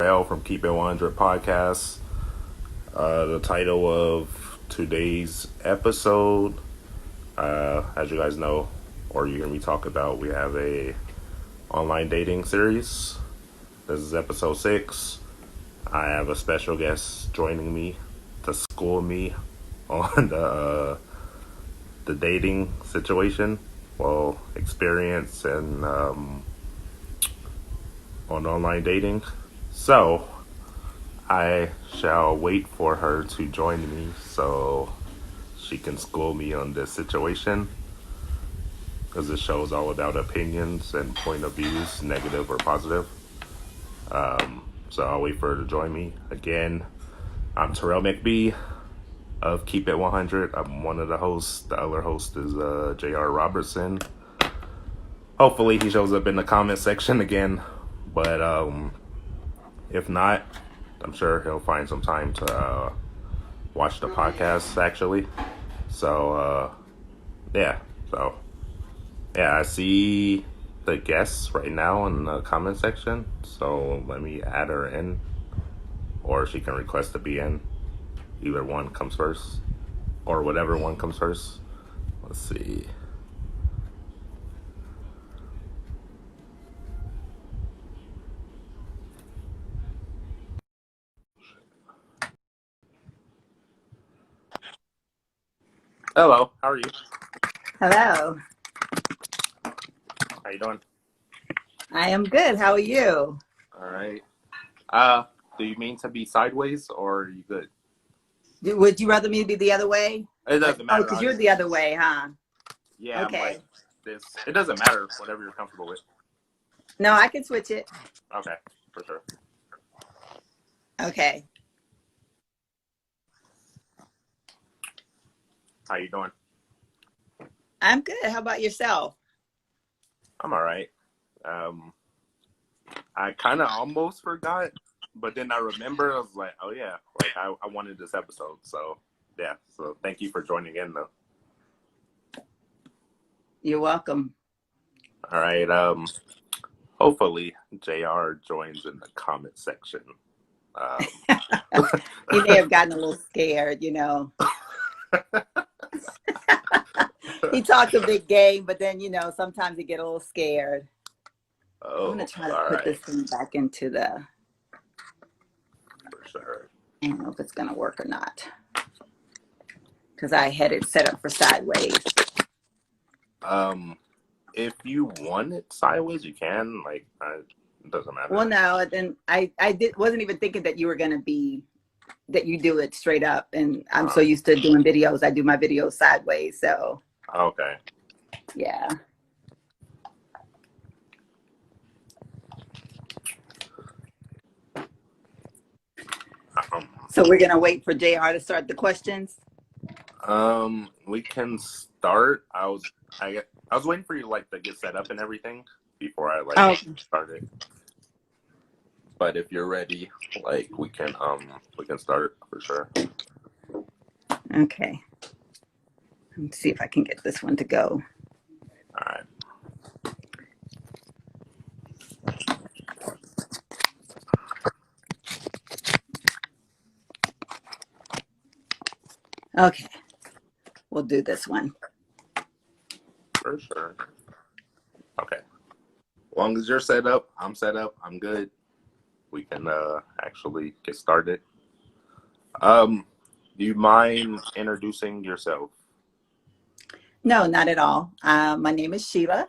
Tarail from Keep It 100 podcast. The title of today's episode, as you guys know, or you hear me talk about, we have a online dating series. This is episode 6. I have a special guest joining me to school me on the dating situation, experience and on online dating. So I shall wait for her to join me so she can school me on this situation, because this show is all about opinions and point of views, negative or positive. So I'll wait for her to join me. Again, I'm Tarail McBee of Keep It 100. I'm one of the hosts. The other host is JR Robertson. Hopefully he shows up in the comment section again, but if not, I'm sure he'll find some time to watch the podcast, actually. So, I see the guests right now in the comment section. So let me add her in, or she can request to be in. Either one comes first, or whatever one comes first. Let's see. Hello, how are you? Hello. How you doing? I am good. How are you? All right. Do you mean to be sideways, or are you good? Would you rather me be the other way? It doesn't matter. Because you're the other way, huh? Yeah, okay. I'm like this. It doesn't matter. Whatever you're comfortable with. No, I can switch it. Okay, for sure. Okay. How you doing? I'm good. How about yourself? I'm all right. I kind of almost forgot, but then I remember. I was like, oh yeah, like I wanted this episode. So yeah. So thank you for joining in, though. You're welcome. All right. Hopefully JR joins in the comment section. He may have gotten a little scared, He talks a big game, but then, sometimes he get a little scared. Oh, I'm going to try to put this thing back into the... For sure. I don't know if it's going to work or not, because I had it set up for sideways. If you want it sideways, you can. Like, it doesn't matter. Well, no, then I wasn't even thinking that you were going to be, that you do it straight up. And I'm so used to doing videos. I do my videos sideways. So. Okay. Yeah. So we're going to wait for JR to start the questions. We can start. I was waiting for you to get set up and everything before I started. But if you're ready, we can start for sure. Okay. Let's see if I can get this one to go. All right. Okay. We'll do this one. For sure. Okay. As long as you're set up, I'm set up, I'm good. We can actually get started. Do you mind introducing yourself? No, not at all. My name is Sheila.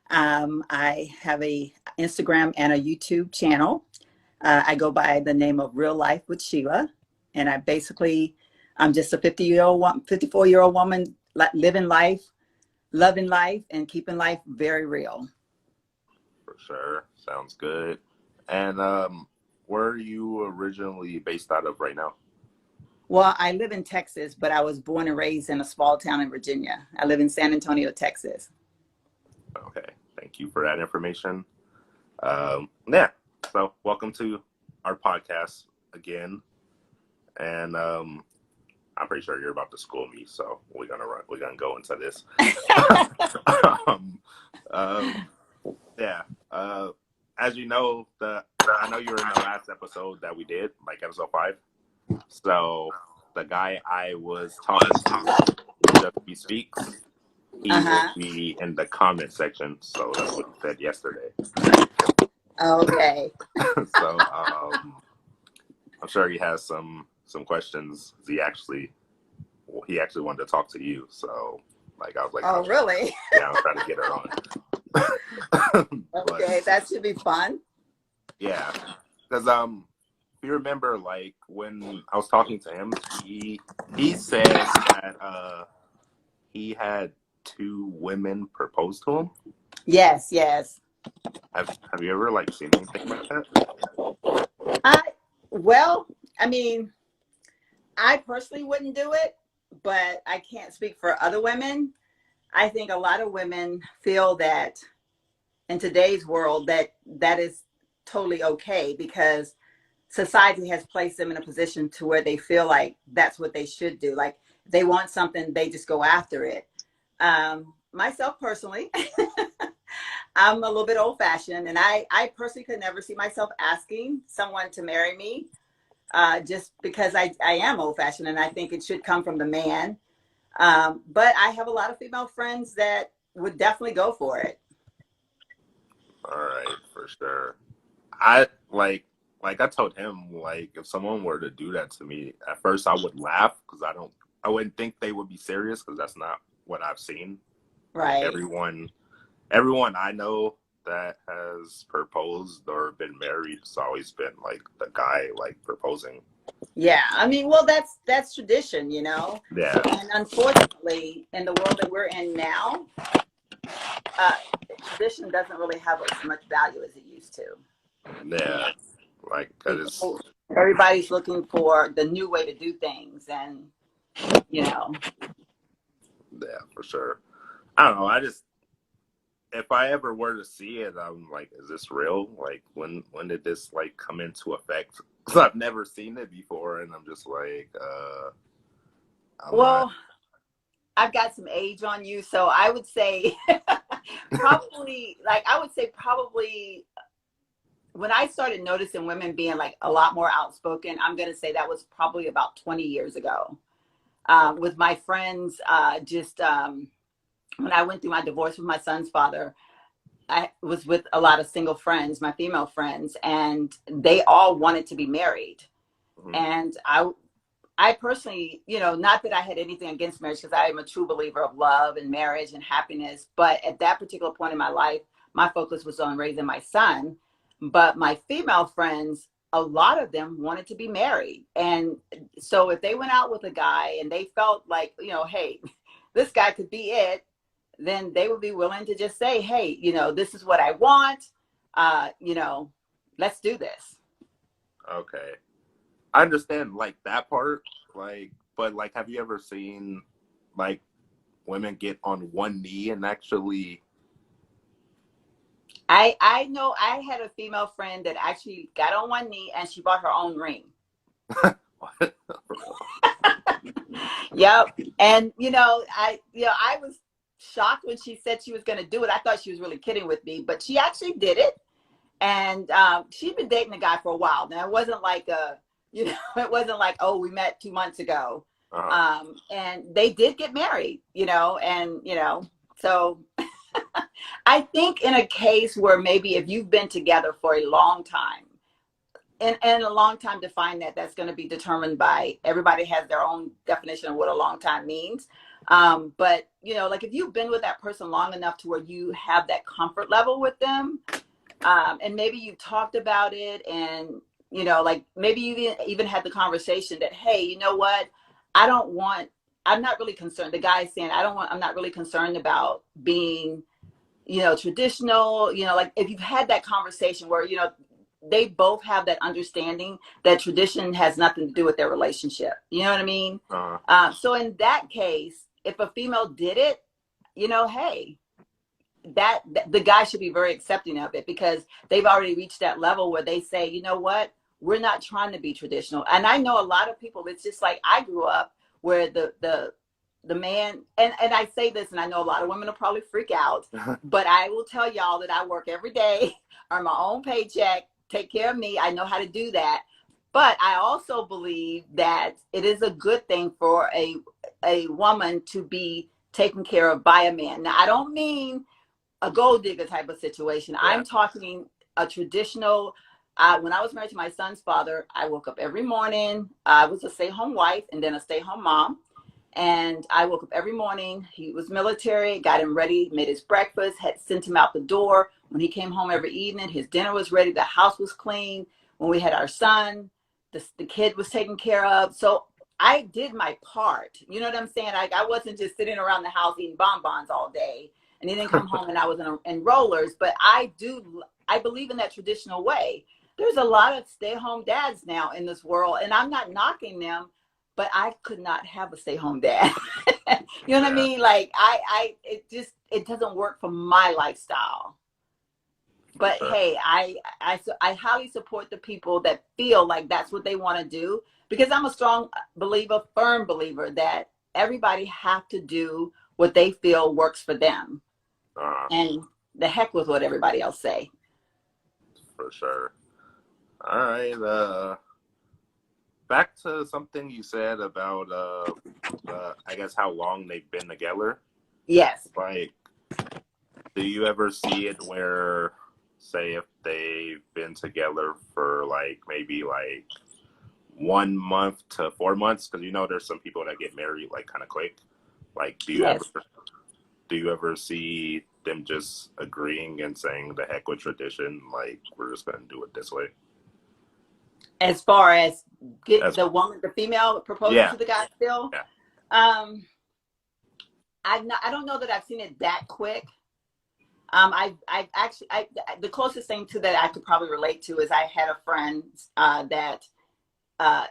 I have a Instagram and a YouTube channel. I go by the name of Real Life with Sheila. And I'm just a 54-year-old woman living life, loving life, and keeping life very real. For sure. Sounds good. And where are you originally based out of right now? Well, I live in Texas, but I was born and raised in a small town in Virginia. I live in San Antonio, Texas. Okay. Thank you for that information. So welcome to our podcast again. And I'm pretty sure you're about to school me, so we're gonna go into this. as you know, I know you were in the last episode that we did, like episode 5. So the guy I was talking to, just he speaks, he will Uh-huh. be in the comment section. So that's what he said yesterday. Okay. So I'm sure he has some questions. He actually wanted to talk to you. So like I was like, Oh, really? yeah, I'm trying to get her on. Okay, But that should be fun. yeah, because if you remember, like when I was talking to him, he said that he had 2 women propose to him. Yes, yes. Have you ever like seen anything like that? I well, I mean, I personally wouldn't do it, but I can't speak for other women. I think a lot of women feel that in today's world that is totally okay because society has placed them in a position to where they feel like that's what they should do. Like they want something, they just go after it. Myself personally, I'm a little bit old fashioned, and I personally could never see myself asking someone to marry me, just because I am old fashioned and I think it should come from the man. But I have a lot of female friends that would definitely go for it. All right, for sure. I like I told him, like if someone were to do that to me, at first I would laugh because I wouldn't think they would be serious because that's not what I've seen. Like Right. everyone I know that has proposed or been married has always been like the guy like proposing. Yeah. I mean, well, that's tradition, you know. Yeah, And unfortunately, in the world that we're in now, uh, tradition doesn't really have as much value as it used to. yeah, like that is People, everybody's looking for the new way to do things, and you know. yeah for sure. I don't know. I just if I ever were to see it, I'm like, is this real? Like when did this like come into effect? Because I've never seen it before, and I'm just like, I'm not. Well, I've got some age on you, so I would say probably, like, I would say probably when I started noticing women being like a lot more outspoken, I'm going to say that was probably about 20 years ago. With my friends, just when I went through my divorce with my son's father, I was with a lot of single friends, my female friends, and they all wanted to be married. Mhm. And I personally, you know, not that I had anything against marriage because I am a true believer of love and marriage and happiness. But at that particular point in my life, my focus was on raising my son. But my female friends, a lot of them wanted to be married. And so if they went out with a guy and they felt like, you know, hey, this guy could be it, then they would be willing to just say, hey, you know, this is what I want. You know, let's do this. Okay, I understand like that part. Like, but like, have you ever seen like women get on one knee and actually? I know I had a female friend that actually got on one knee and she bought her own ring. Yep. And I was shocked when she said she was going to do it. I thought she was really kidding with me, but she actually did it. And she'd been dating a guy for a while. Now it wasn't like it wasn't like, oh, we met 2 months ago. uh, And they did get married, and so I think in a case where maybe if you've been together for a long time, and a long time defined that's going to be determined by everybody has their own definition of what a long time means. But like if you've been with that person long enough to where you have that comfort level with them, and maybe you talked about it, and like maybe you even had the conversation that, hey, you know what, I don't want, I'm not really concerned. The guy is saying, I'm not really concerned about being traditional, like if you've had that conversation where they both have that understanding that tradition has nothing to do with their relationship, you know what I mean? uh, So in that case, if a female did it, hey, that the guy should be very accepting of it, because they've already reached that level where they say, you know what, we're not trying to be traditional. And I know a lot of people, it's just like I grew up where the the man, and I say this, and I know a lot of women will probably freak out, but I will tell y'all that I work every day, earn my own paycheck, take care of me. I know how to do that. But I also believe that it is a good thing for a woman to be taken care of by a man. Now, I don't mean a gold digger type of situation. Yeah. I'm talking a traditional. When I was married to my son's father, I woke up every morning. I was a stay-home wife and then a stay-home mom. And I woke up every morning. He was military, got him ready, made his breakfast, had sent him out the door. When he came home every evening, his dinner was ready. The house was clean. When we had our son, the kid was taken care of. So I did my part. You know what I'm saying? I wasn't just sitting around the house eating bonbons all day. And he didn't come home and I was in rollers. But I believe in that traditional way. There's a lot of stay-home dads now in this world, and I'm not knocking them, but I could not have a stay-home dad. You know what I mean? Like it doesn't work for my lifestyle. But hey, I highly support the people that feel like that's what they want to do, because I'm a strong believer, firm believer that everybody have to do what they feel works for them. And the heck with what everybody else say. For sure. All right. Back to something you said about I guess how long they've been together. Yes. Like, do you ever see it where, say, if they've been together for like maybe like 1 month to 4 months? Because there's some people that get married like kind of quick. Like, do you ever see them just agreeing and saying the heck with tradition, like we're just gonna do it this way? As far as the female proposing to the guy still, I don't know that I've seen it that quick. The closest thing to that I could probably relate to is I had a friend that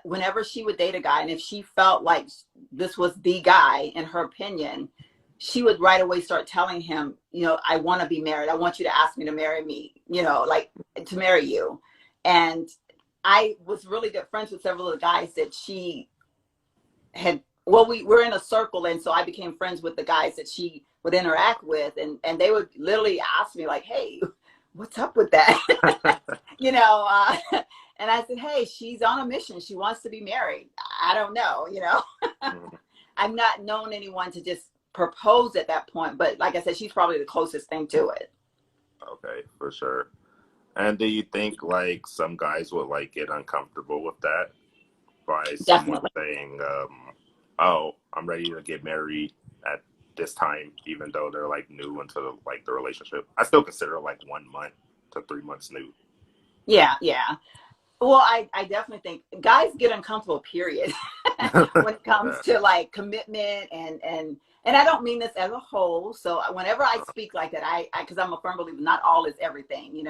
whenever she would date a guy, and if she felt like this was the guy in her opinion, she would right away start telling him, I want to be married. I want you to ask me to marry me, like to marry you. And I was really good friends with several of the guys that she had. Well, we were in a circle, and so I became friends with the guys that she would interact with, and they would literally ask me like, hey, what's up with that? And I said, hey, she's on a mission. She wants to be married. I don't know, I've not known anyone to just propose at that point, but like I said, she's probably the closest thing to it. Okay, for sure. And do you think like some guys would like get uncomfortable with that by someone saying, oh, I'm ready to get married at this time, even though they're like new into like the relationship? I still consider like 1 month to 3 months new. Yeah. Well, I definitely think guys get uncomfortable, period, when it comes to like commitment and I don't mean this as a whole. So whenever I speak like that, because I'm a firm believer, not all is everything,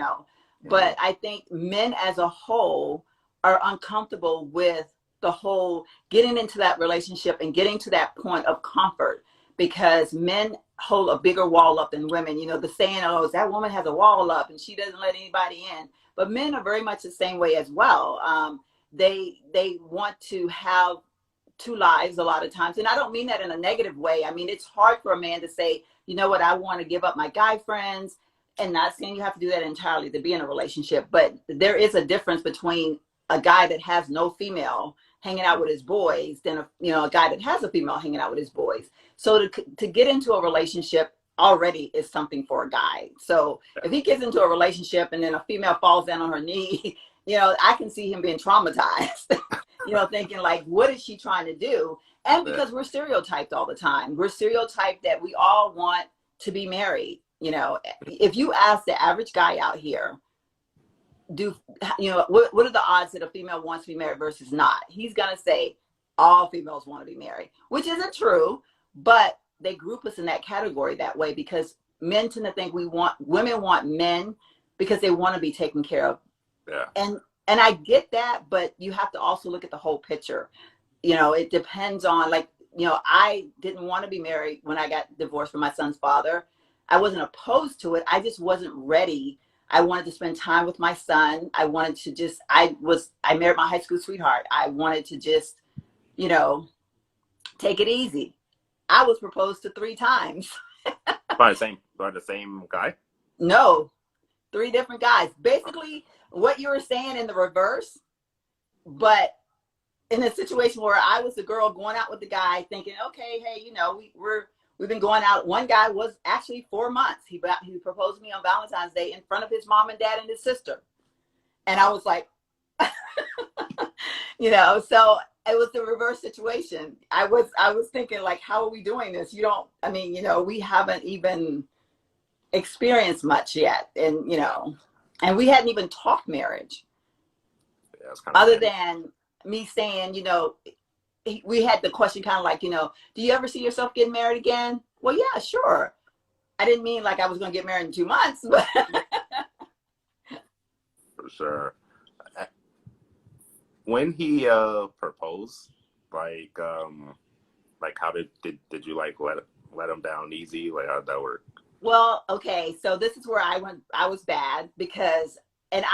but I think men as a whole are uncomfortable with the whole getting into that relationship and getting to that point of comfort, because men hold a bigger wall up than women. The saying, oh, that woman has a wall up and she doesn't let anybody in. But men are very much the same way as well. They want to have two lives a lot of times. And I don't mean that in a negative way. I mean, it's hard for a man to say, you know what, I want to give up my guy friends. And not saying you have to do that entirely to be in a relationship, but there is a difference between a guy that has no female hanging out with his boys than a guy that has a female hanging out with his boys. So to get into a relationship already is something for a guy. So if he gets into a relationship and then a female falls down on her knee, I can see him being traumatized, thinking like, what is she trying to do? And because we're stereotyped all the time, we're stereotyped that we all want to be married. If you ask the average guy out here, what are the odds that a female wants to be married versus not? He's going to say all females want to be married, which isn't true, but they group us in that category that way because men tend to think women want men because they want to be taken care of. Yeah. And I get that, but you have to also look at the whole picture. It depends on I didn't want to be married when I got divorced from my son's father. I wasn't opposed to it. I just wasn't ready. I wanted to spend time with my son. I wanted to just, I married my high school sweetheart. I wanted to just, take it easy. I was proposed to 3 times. By the same guy? No, 3 different guys. Basically, what you were saying in the reverse, but in a situation where I was the girl going out with the guy thinking, okay, hey, we've been going out. One guy was actually 4 months. He proposed to me on Valentine's Day in front of his mom and dad and his sister. And I was like, so it was the reverse situation. I was thinking, like, how are we doing this? We haven't even experienced much yet. And we hadn't even talked marriage. Yeah, it's kind of Other than me saying, we had the question kind of like, do you ever see yourself getting married again? Well, yeah, sure. I didn't mean like I was going to get married in 2 months, but for sure. When he proposed, like how did you like let him down easy? Like, how'd that work? well, okay. So this is where I was bad because, and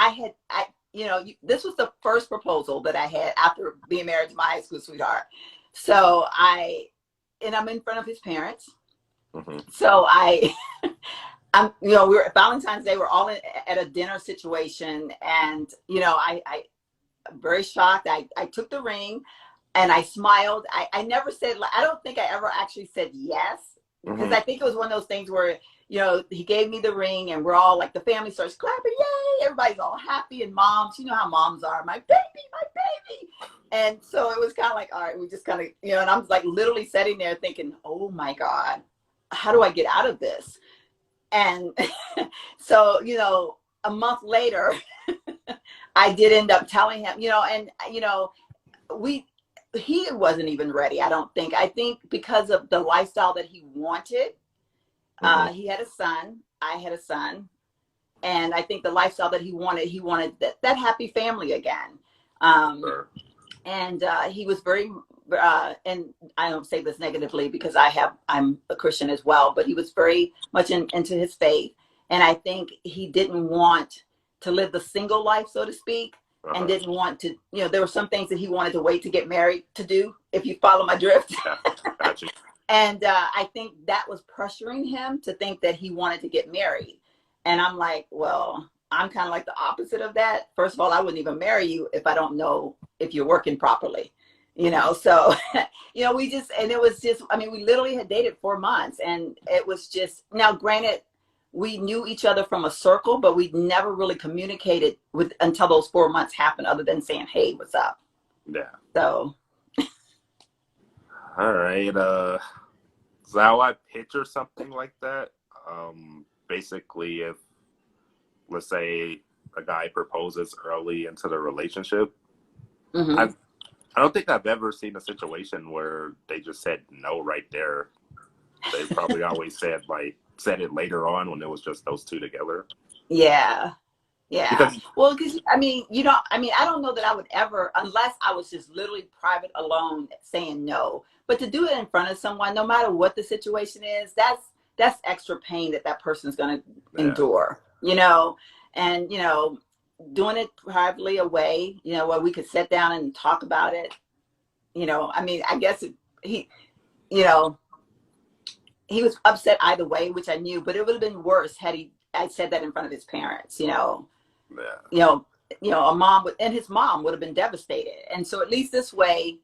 this was the first proposal that I had after being married to my high school sweetheart. So I'm in front of his parents. Mm-hmm. So we were at Valentine's Day. We're all at a dinner situation, and I'm very shocked. I took the ring, and I smiled. I never said. I don't think I ever actually said yes, because Mm-hmm. I think it was one of those things where he gave me the ring, and we're all like, the family starts clapping, yay! Everybody's all happy, and moms, you know how moms are, my baby. And so it was kind of like, all right, we just kind of, and I'm like literally sitting there thinking, oh my God, how do I get out of this? And so, a month later, I did end up telling him, he wasn't even ready. I don't think. I think because of the lifestyle that he wanted, Mm-hmm. he had a son, I had a son. And I think the lifestyle that he wanted that happy family again. Sure. And he was very, and I don't say this negatively because I'm a Christian as well, but he was very much into his faith. And I think he didn't want to live the single life, so to speak, and didn't want to, there were some things that he wanted to wait to get married to do, if you follow my drift. Yeah, gotcha. And I think that was pressuring him to think that he wanted to get married. And I'm like, well, I'm kind of like the opposite of that. First of all, I wouldn't even marry you if I don't know if you're working properly, so, we just, and it was just, we literally had dated 4 months, and it was just, now granted, we knew each other from a circle, but we never really communicated until those 4 months happened, other than saying, hey, what's up? Yeah. So. All right. So how I picture something like that, basically, if, let's say, a guy proposes early into the relationship, Mm-hmm. I don't think I've ever seen a situation where they just said no right there. They probably always said it later on when it was just those two together. Yeah. Yeah. Because, Well, because I don't know that I would ever, unless I was just literally private alone saying no. But to do it in front of someone, no matter what the situation is, that's extra pain that person's going to endure, and, doing it privately away, where we could sit down and talk about it. I guess he was upset either way, which I knew, but it would have been worse had I said that in front of his parents, yeah. A mom and his mom would have been devastated. And so at least this way,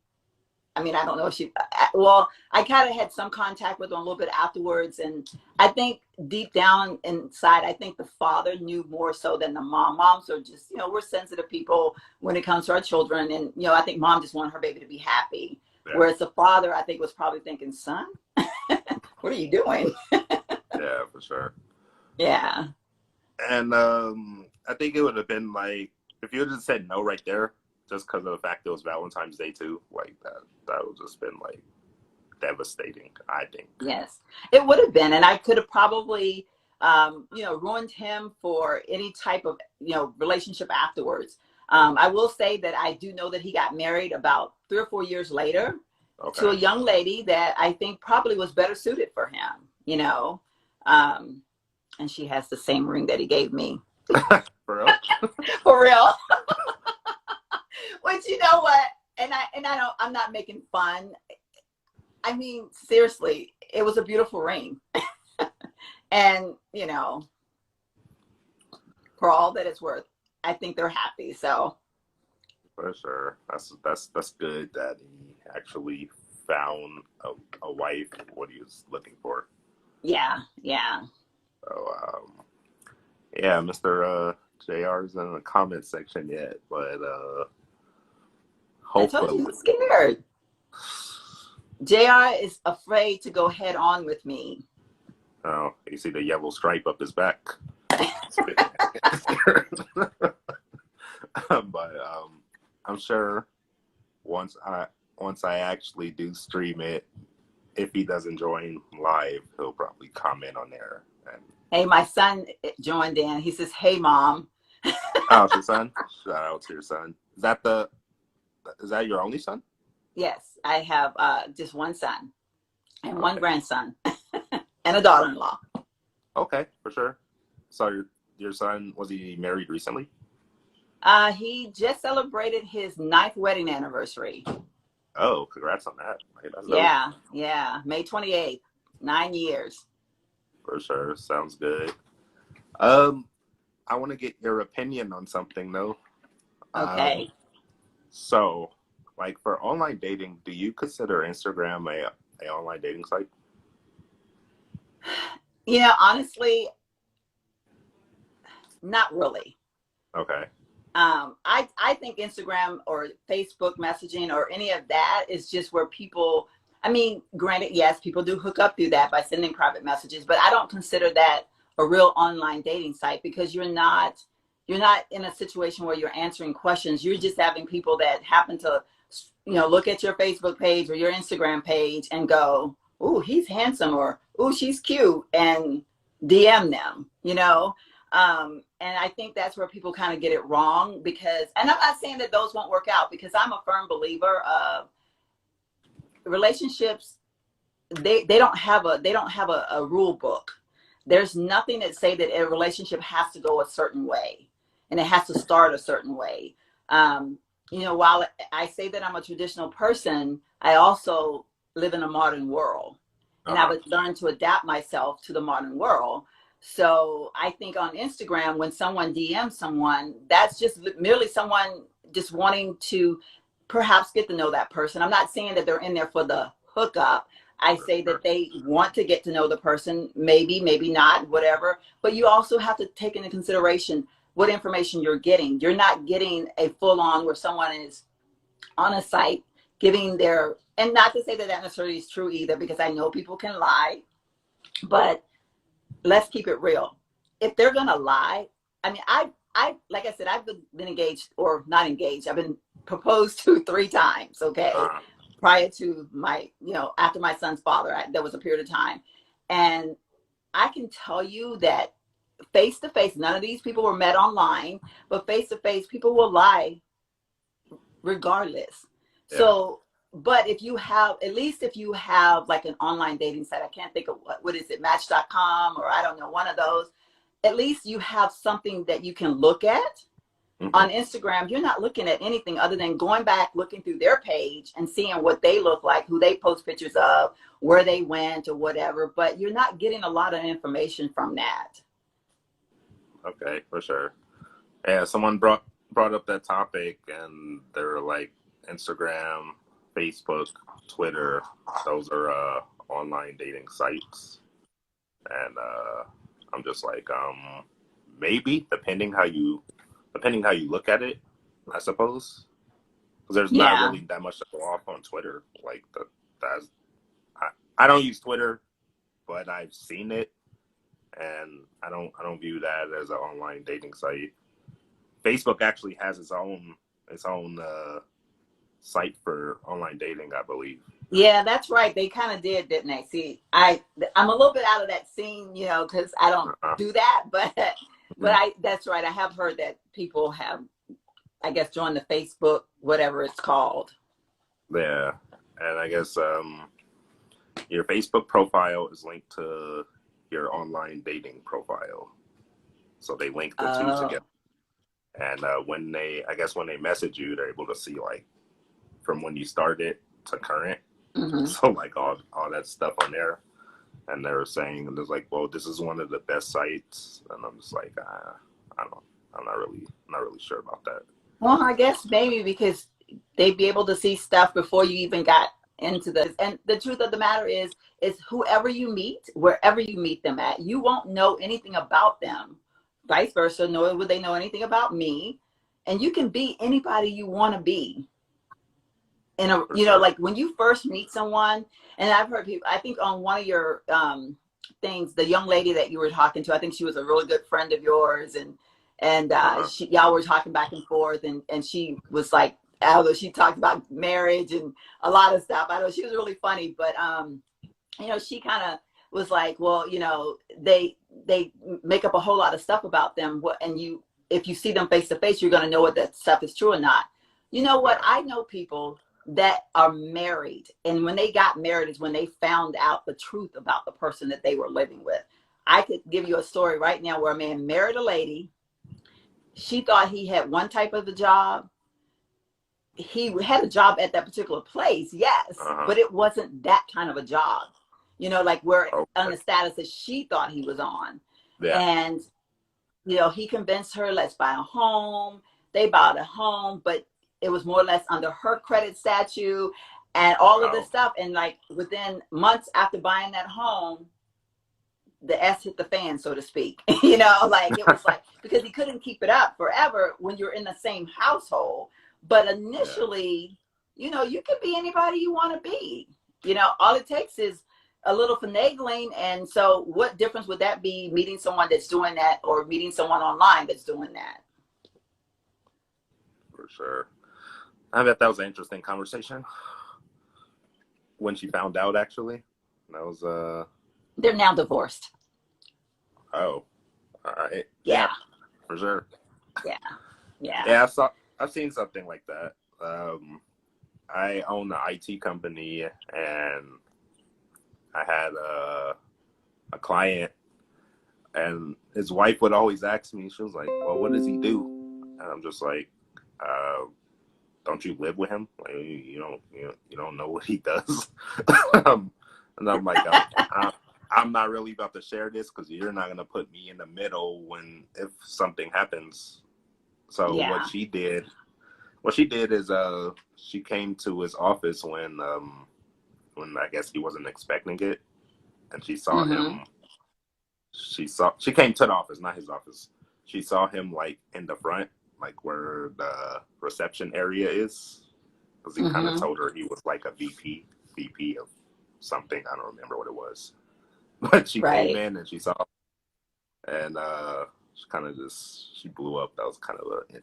I don't know if I kind of had some contact with him a little bit afterwards. And I think deep down inside, I think the father knew more so than the mom. Moms are just, we're sensitive people when it comes to our children. And, I think mom just wanted her baby to be happy. Yeah. Whereas the father, I think, was probably thinking, son, what are you doing? Yeah, for sure. Yeah. And I think it would have been like, if you had just said no right there, just because of the fact it was Valentine's Day too, like that would just been like devastating, I think. Yes, it would have been. And I could have probably, ruined him for any type of, relationship afterwards. I will say that I do know that he got married about 3 or 4 years later to a young lady that I think probably was better suited for him, and she has the same ring that he gave me. For real? For real. Which, you know what? And I'm not making fun. I mean, seriously, it was a beautiful ring. And, you know, for all that it's worth, I think they're happy. So For sure. That's good that he actually found a wife, what he was looking for. yeah, yeah. So yeah, Mr. JR's in the comment section yet, but I told you hopefully. he's scared. JR is afraid to go head on with me. Oh, you see the yellow stripe up his back. But I'm sure once I actually do stream it, if he doesn't join live, he'll probably comment on there. And Hey, my son joined in. He says, "Hey, mom." oh, it's your son. Shout out to your son. Is that your only son? Yes, I have just one son and one Okay. grandson and a daughter-in-law. Okay, for sure. So your son, was he married recently? He just celebrated his 9th wedding anniversary. Oh, congrats on that. Hey, that's dope. Yeah, yeah. May 28th, 9 years. For sure. Sounds good. I want to get your opinion on something though. Okay. So, like for online dating, do you consider Instagram a online dating site? You know, honestly, not really. Okay. I think Instagram or Facebook messaging or any of that is just where people, I mean, granted, yes, people do hook up through that by sending private messages, but I don't consider that a real online dating site because you're not in a situation where you're answering questions. You're just having people that happen to, you know, look at your Facebook page or your Instagram page and go, "Ooh, he's handsome," or "Ooh, she's cute," and DM them, you know. And I think that's where people kind of get it wrong because, and I'm not saying that those won't work out because I'm a firm believer of relationships. They don't have a rule book. There's nothing that say that a relationship has to go a certain way and it has to start a certain way. Um, you know, while I say that I'm a traditional person, I also live in a modern world and I Uh-huh. would learn to adapt myself to the modern world. So I think on Instagram, when someone DMs someone, that's just merely someone just wanting to perhaps get to know that person. I'm not saying that they're in there for the hookup. I For say sure. that they want to get to know the person, maybe, maybe not, whatever. But you also have to take into consideration what information you're getting. You're not getting a full on where someone is on a site giving their, and not to say that that necessarily is true either, because I know people can lie, but let's keep it real. If they're gonna lie, I mean, like I said, I've been engaged or not engaged. I've been proposed to 3 times. Okay, Uh-huh. prior to my, after my son's father, there was a period of time, and I can tell you that face to face, none of these people were met online, but face to face, people will lie regardless. Yeah. So, but if you have, at least if you have like an online dating site, I can't think of what is it, Match.com, or I don't know, one of those, at least you have something that you can look at. Hmm. On Instagram, you're not looking at anything other than going back, looking through their page and seeing what they look like, who they post pictures of, where they went or whatever, but you're not getting a lot of information from that. Okay, for sure. Yeah, someone brought up that topic, and they were like, Instagram, Facebook, Twitter, those are online dating sites, and I'm just like, maybe depending how you look at it, I suppose, because there's not Yeah. really that much to go off on Twitter. Like that's I don't use Twitter, but I've seen it, and I don't view that as an online dating site. Facebook actually has its own site for online dating, I believe. Yeah, that's right. They kind of did, didn't they? See, I'm a little bit out of that scene, because I don't Uh, do that, but mhm. that's right. I have heard that people have, I guess, joined the Facebook, whatever it's called. Yeah, and I guess your Facebook profile is linked to your online dating profile, so they link the two together. Oh, And I guess when they message you, they're able to see like from when you started to current. Mm-hmm. So like all that stuff on there, and they were saying, and it's like, well, this is one of the best sites, and I'm just like, I don't, I'm not really sure about that. Well, I guess maybe because they'd be able to see stuff before you even got into this. And the truth of the matter is whoever you meet, wherever you meet them at, you won't know anything about them. Vice versa, nor would they know anything about me. And you can be anybody you want to be. In a, For you know, sure. like when you first meet someone, and I've heard people, I think on one of your things, the young lady that you were talking to, I think she was a really good friend of yours, and y'all were talking back and forth, and she was like, although she talked about marriage and a lot of stuff, I know she was really funny, but you know, she kind of was like, well, you know, they make up a whole lot of stuff about them, and you, if you see them face to face, you're going to know what that stuff is true or not. You know what? I know people that are married, and when they got married is when they found out the truth about the person that they were living with. I could give you a story right now where a man married a lady. She thought he had one type of a job. He had a job at that particular place, yes, but it wasn't that kind of a job. You know, like where on the status that she thought he was on. Yeah. And, you know, he convinced her, let's buy a home. They bought a home, but it was more or less under her credit statute and all of this stuff. And like within months after buying that home, the S hit the fan, so to speak. You know, like it was like, because he couldn't keep it up forever when you're in the same household. But initially, you know, you can be anybody you want to be. You know, all it takes is a little finagling. And so what difference would that be, meeting someone that's doing that or meeting someone online that's doing that? For sure. I bet that was an interesting conversation. When she found out, actually. That was They're now divorced. Oh. All right. Yeah. For sure. Yeah. Yeah. Yeah, I've seen something like that. I own an IT company, and I had a client, and his wife would always ask me, she was like, well, what does he do? And I'm just like, don't you live with him? Like, you don't know what he does. And I'm like, I'm not really about to share this because you're not gonna put me in the middle if something happens. So what she did is she came to his office when I guess he wasn't expecting it, and she saw him. She came to the office, not his office. She saw him like in the front, like where the reception area is, because he kind of told her he was like a VP of something. I don't remember what it was, but she came in and she saw, and she kind of she blew up. That was kind of an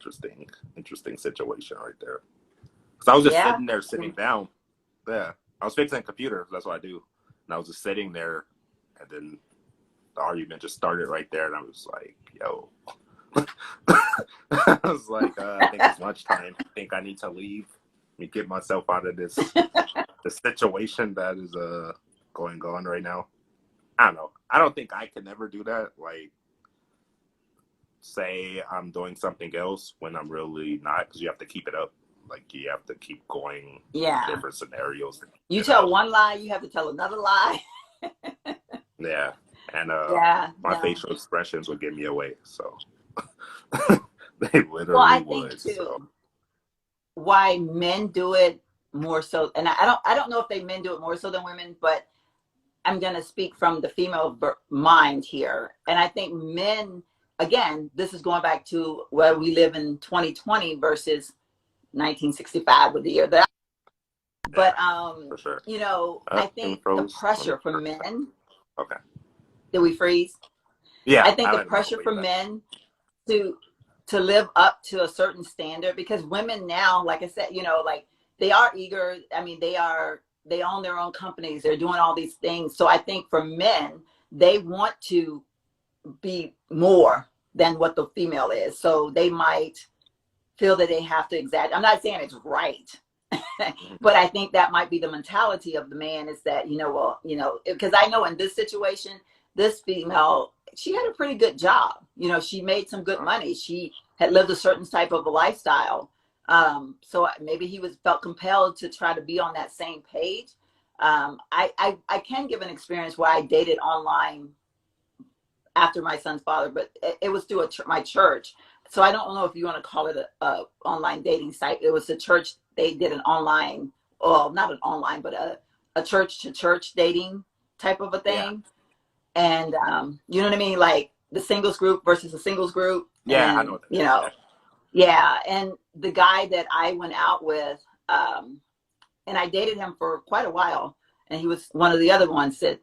interesting situation right there. Because I was just sitting down. Yeah, I was fixing a computer. That's what I do, and I was just sitting there, and then the argument just started right there, and I was like, yo. I was like, I think it's lunchtime. I think I need to leave. Let me get myself out of this situation that is going on right now. I don't know. I don't think I can ever do that. Like, say I'm doing something else when I'm really not, because you have to keep it up. Like, you have to keep going in different scenarios. You tell one lie, you have to tell another lie. Yeah. And my facial expressions would give me away. So they literally would. Too, so. Why men do it more so, and I don't know if men do it more so than women, but I'm going to speak from the female mind here. And I think men, again, this is going back to where we live in 2020 versus 1965 with the year that but for sure. You know, I think the pressure for men. Okay. Did we freeze? Yeah. I think the pressure for men to live up to a certain standard, because women now, like I said, you know, like they are eager. I mean, they own their own companies. They're doing all these things. So I think for men, they want to be more than what the female is. So they might feel that they have to exaggerate. I'm not saying it's right, but I think that might be the mentality of the man, is that, you know, well, you know, because I know in this situation, this female, she had a pretty good job. You know, she made some good money. She had lived a certain type of a lifestyle. So maybe he felt compelled to try to be on that same page. I can give an experience where I dated online after my son's father, but it was through my church. So I don't know if you want to call it a online dating site. It was a church. They did an online, well, not an online, but a church to church dating type of a Yeah. thing. And you know what I mean? Like the singles group versus the singles group. Yeah, I know And, what that is. Yeah. yeah. And the guy that I went out with, and I dated him for quite a while. And he was one of the other ones that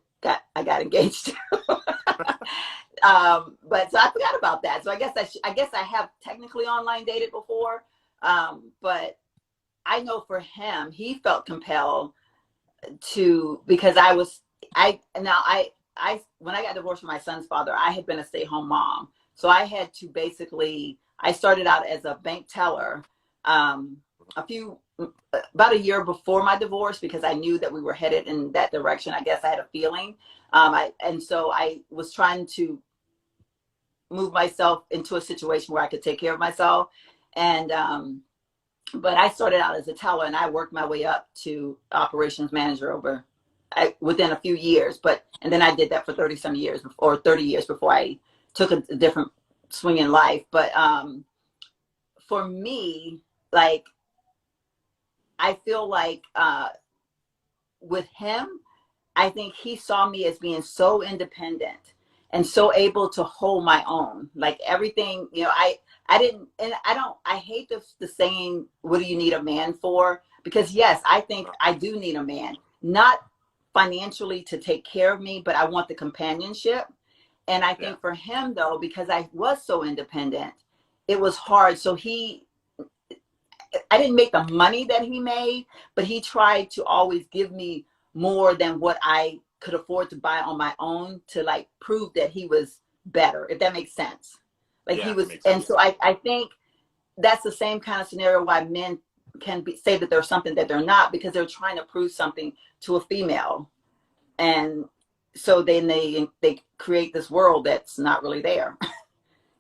I got engaged to. But so I forgot about that. So I guess I have technically online dated before. But I know for him, he felt compelled to, because when I got divorced from my son's father, I had been a stay-home mom. So I had to basically, I started out as a bank teller about a year before my divorce, because I knew that we were headed in that direction. I guess I had a feeling. And so I was trying to move myself into a situation where I could take care of myself. And but I started out as a teller, and I worked my way up to operations manager within a few years. And then I did that for 30 some years, or 30 years, before I took a different swing in life. But for me, like, I feel like with him, I think he saw me as being so independent and so able to hold my own. Like everything, I didn't, and I hate the saying, what do you need a man for? Because yes, I think I do need a man, not financially to take care of me, but I want the companionship. And I Yeah. think for him though, because I was so independent, it was hard. So I didn't make the money that he made, but he tried to always give me more than what I could afford to buy on my own, to like prove that he was better, if that makes sense. Like Yeah, he it was, makes and sense. so I think that's the same kind of scenario why men can say that they're something that they're not, because they're trying to prove something to a female. And so then they create this world that's not really there.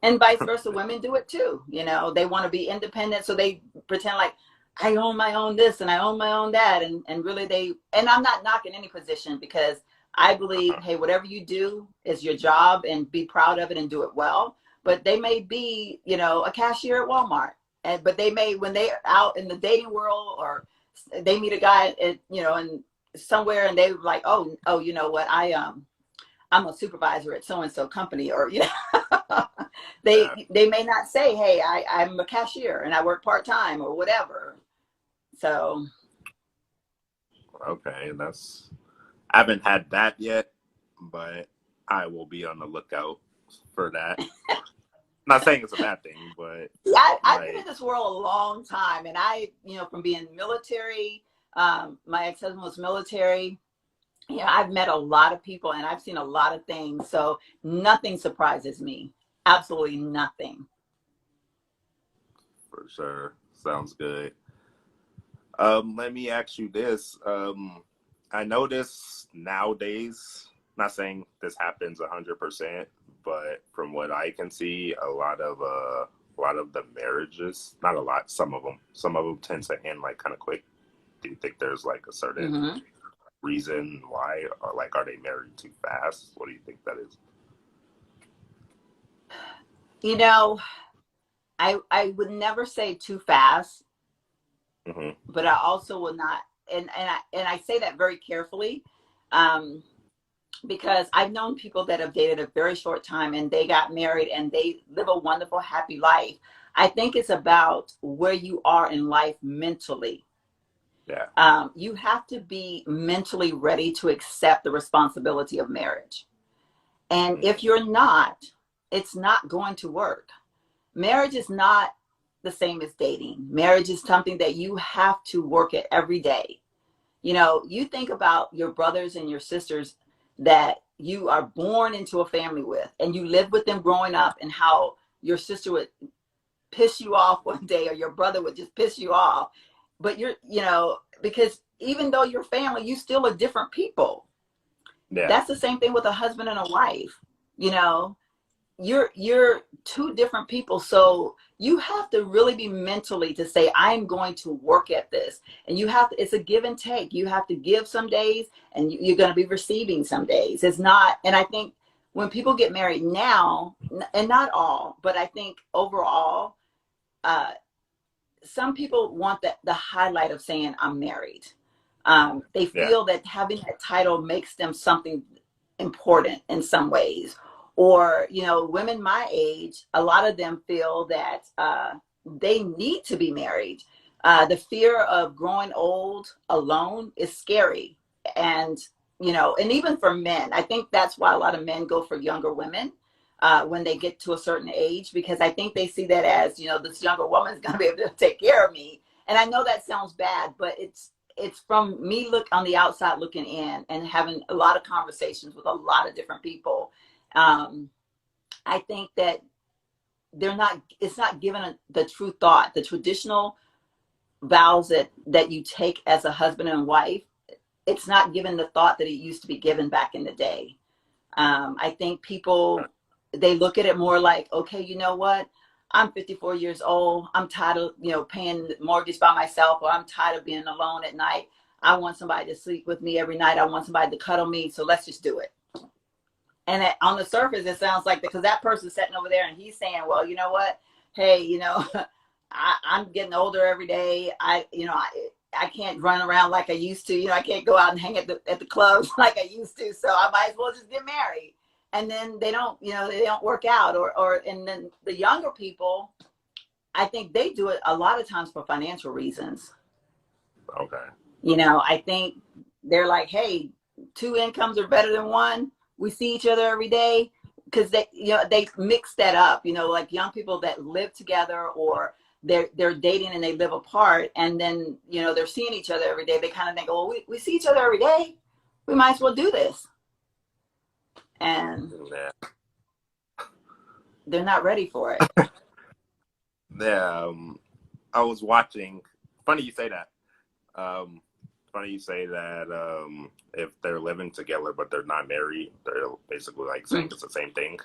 And vice versa, women do it too. They want to be independent, so they pretend like, I own my own this and I own my own that, and really and I'm not knocking any position, because I believe, Uh-huh. hey, whatever you do is your job, and be proud of it and do it well. But they may be, a cashier at Walmart, but they may, when they're out in the dating world, or they meet a guy at, and somewhere, and they like, oh, you know what, I'm a supervisor at so and so company, or Yeah. they may not say, hey, I'm a cashier and I work part-time or whatever. So Okay, I haven't had that yet, but I will be on the lookout for that. Not saying it's a bad thing, but yeah, I've been in like, this world a long time, and from being military, my ex-husband was military. Yeah, I've met a lot of people and I've seen a lot of things. So nothing surprises me. Absolutely nothing. for sure, sounds good. Let me ask you this. I notice nowadays, not saying this happens 100%, but from what I can see, a lot of the marriages, not a lot, some of them tend to end like kind of quick. Do you think there's like a certain Hmm. reason why, or like, are they married too fast? What do you think that is? You know, I would never say too fast, Mm-hmm. but I also will not, and I say that very carefully, um, because I've known people that have dated a very short time and they got married and they live a wonderful, happy life. I think it's about where you are in life mentally. Yeah. You have to be mentally ready to accept the responsibility of marriage. And if Mm-hmm. you're not, it's not going to work. Marriage is not the same as dating. Marriage is something that you have to work at every day. You think about your brothers and your sisters that you are born into a family with, and you live with them growing up, and how your sister would piss you off one day, or your brother would just piss you off. But because even though you're family, you still are different people. Yeah. That's the same thing with a husband and a wife. You know, you're two different people, so you have to really be mentally to say, I'm going to work at this. And you have to, it's a give and take. You have to give some days, and you're going to be receiving some days. It's not, and I think when people get married now, and not all, but I think overall, uh, some people want the highlight of saying I'm married. They Yeah. feel that having that title makes them something important in some ways. Or, women my age, a lot of them feel that they need to be married. The fear of growing old alone is scary. And, and even for men, I think that's why a lot of men go for younger women when they get to a certain age, because I think they see that as, this younger woman is going to be able to take care of me. And I know that sounds bad, but it's from me look on the outside looking in and having a lot of conversations with a lot of different people. I think that it's not given the true thought, the traditional vows that you take as a husband and wife. It's not given the thought that it used to be given back in the day. I think people, they look at it more like, okay, you know what? I'm 54 years old. I'm tired of, paying the mortgage by myself, or I'm tired of being alone at night. I want somebody to sleep with me every night. I want somebody to cuddle me. So let's just do it. And on the surface, it sounds like, because that person's sitting over there and he's saying, well, you know what? Hey, I'm getting older every day. I can't run around like I used to. I can't go out and hang at the clubs like I used to. So I might as well just get married. And then they don't work out, and then the younger people, I think they do it a lot of times for financial reasons. Okay. I think they're like, hey, two incomes are better than one. We see each other every day, because they mix that up, like young people that live together, or they're dating and they live apart, and then they're seeing each other every day. They kind of think, well, we see each other every day, we might as well do this. And they're not ready for it. Yeah, I was watching. Funny you say that. Funny you say that. If they're living together but they're not married, they're basically like saying it's the same thing.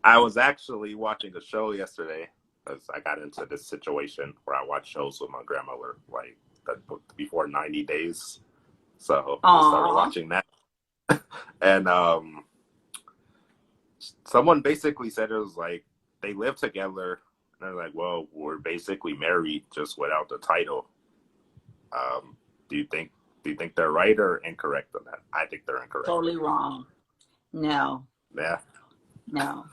I was actually watching a show yesterday, because I got into this situation where I watch shows with my grandmother, like before 90 days. So I started watching that, and someone basically said it was like they live together, and they're like, well, we're basically married just without the title. Do you think they're right or incorrect on that? I think they're incorrect. Totally wrong. No. Yeah. No.